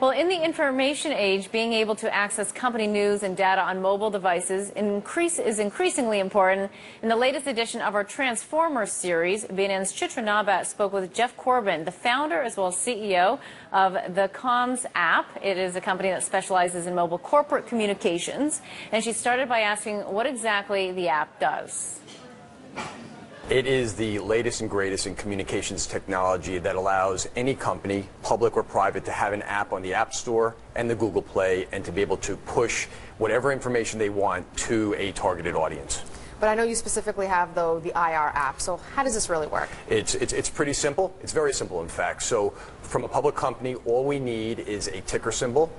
Well, in the information age, being able to access company news and data on mobile devices is increasingly important. In the latest edition of our Transformers series, BNN's Chitra Nawbatt spoke with Jeff Corbin, the founder as well as CEO of theCOMMSapp. It is a company that specializes in mobile corporate communications. And she started by asking what exactly the app does. It is the latest and greatest in communications technology that allows any company, public or private, to have an app on the App Store and the Google Play and to be able to push whatever information they want to a targeted audience. But I know you specifically have, though, the theIRapp. So how does this really work? It's pretty simple. It's very simple, in fact. So from a public company, all we need is a ticker symbol,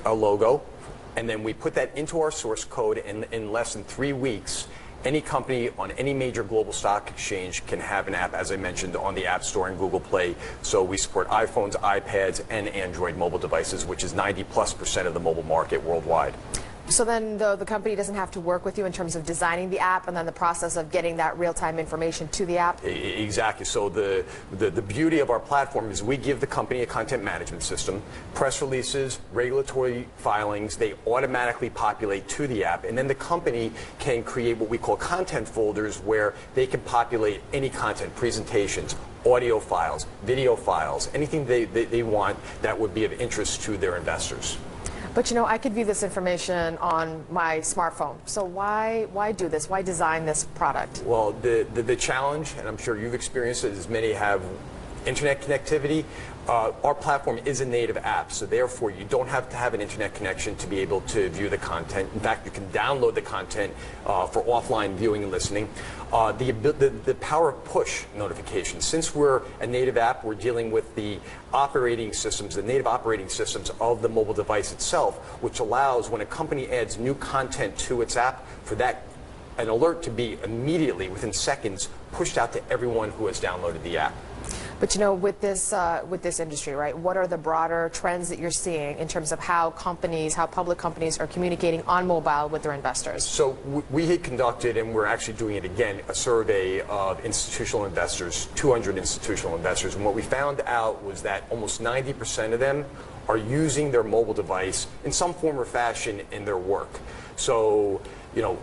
a logo, and then we put that into our source code in less than 3 weeks. Any company on any major global stock exchange can have an app, as I mentioned, on the App Store and Google Play. So we support iPhones, iPads, and Android mobile devices, which is 90+% of the mobile market worldwide. So then the company doesn't have to work with you in terms of designing the app and then the process of getting that real-time information to the app? Exactly. So the beauty of our platform is we give the company a content management system. Press releases, regulatory filings, they automatically populate to the app. And then the company can create what we call content folders where they can populate any content, presentations, audio files, video files, anything they want that would be of interest to their investors. But, you know, I could view this information on my smartphone. So why do this? Why design this product? Well, the challenge, and I'm sure you've experienced it, as many have internet connectivity. Our platform is a native app, so therefore you don't have to have an internet connection to be able to view the content. In fact, you can download the content for offline viewing and listening. The power of push notifications. Since we're a native app, we're dealing with the operating systems, the native operating systems of the mobile device itself, which allows when a company adds new content to its app for that an alert to be immediately, within seconds, pushed out to everyone who has downloaded the app. But, you know, with this industry, right, what are the broader trends that you're seeing in terms of how public companies are communicating on mobile with their investors? So we had conducted, and we're actually doing it again, a survey of institutional investors, 200 institutional investors. And what we found out was that almost 90% of them are using their mobile device in some form or fashion in their work. So, you know,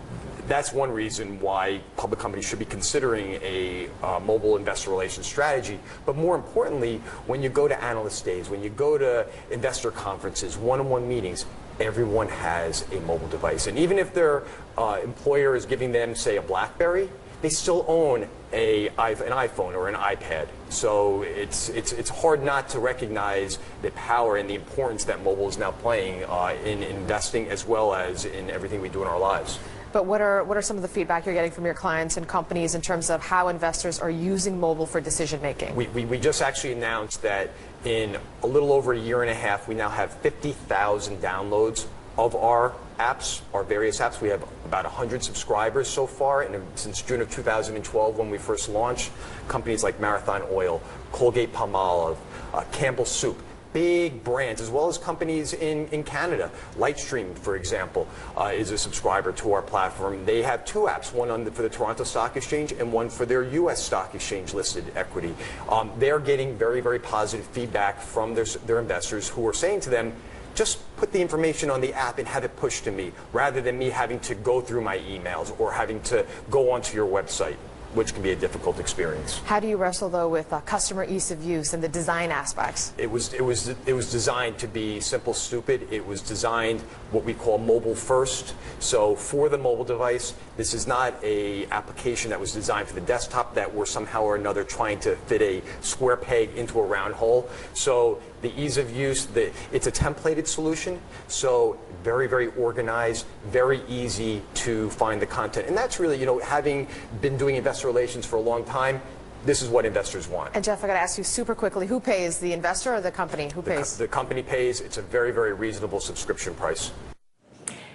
that's one reason why public companies should be considering a mobile investor relations strategy. But more importantly, when you go to analyst days, when you go to investor conferences, one-on-one meetings, everyone has a mobile device. And even if their employer is giving them, say, a BlackBerry, they still own an iPhone or an iPad. So it's hard not to recognize the power and the importance that mobile is now playing in investing as well as in everything we do in our lives. But what are some of the feedback you're getting from your clients and companies in terms of how investors are using mobile for decision making? We just actually announced that in a little over a year and a half, we now have 50,000 downloads of our apps, our various apps. We have about 100 subscribers so far, and since June of 2012 when we first launched. Companies like Marathon Oil, Colgate-Palmolive, Campbell Soup, big brands, as well as companies in Canada. Lightstream, for example, is a subscriber to our platform. They have two apps, one for the Toronto Stock Exchange and one for their U.S. Stock Exchange listed equity. They're getting very, very positive feedback from their investors who are saying to them, just put the information on the app and have it pushed to me, rather than me having to go through my emails or having to go onto your website, which can be a difficult experience. How do you wrestle, though, with customer ease of use and the design aspects? It was designed to be simple, stupid. It was designed what we call mobile first. So for the mobile device, this is not an application that was designed for the desktop that we're somehow or another trying to fit a square peg into a round hole. So the ease of use, it's a templated solution, so very, very organized, very easy to find the content. And that's really, you know, having been doing investor relations for a long time, this is what investors want. And Jeff, I got to ask you super quickly, who pays, the investor or the company? Who pays? The company pays. It's a very, very reasonable subscription price.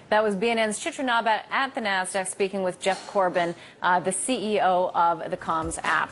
That was BNN's Chitra Nawbatt at the NASDAQ speaking with Jeff Corbin, the CEO of theCOMMSapp.